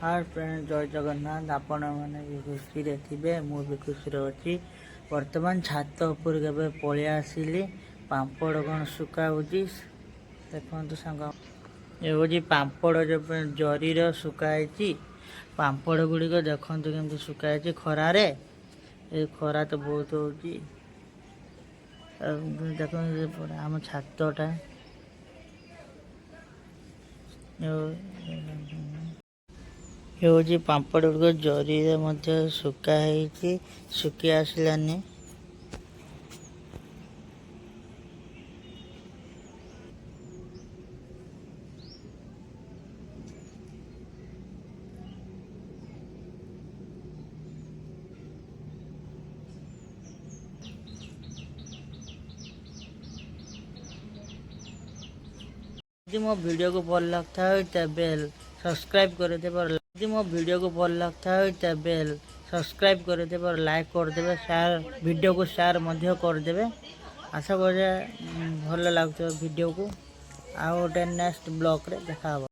Hi friend जय जगन्नाथ आपण मैंने भी खुशी रे थे मुझे खुशी अच्छी बर्तमान छात उपर के पलि आसिली पापड़ कौन सुखा देखो सांग ये हूँ पापड़ जो जरी सुखाई पापड़ गुड़िक देखते केमती सुखाई खरार ये खरा तो बहुत हो देख आम छातटा ये हूँ पापड़ गुड़िक जरी सुखाई सुखी आसलानी यदि मो वीडियो को भल लगता है तब सब्सक्राइब कर दे यदि मो वीडियो को भल लगता है तब सब्सक्राइब कर दे लाइक कर दे शेयर वीडियो को शेयर मध्य कर दे आशा कर भल लगता वीडियो को आउ गोटे नेक्स्ट ब्लॉग रे देखा।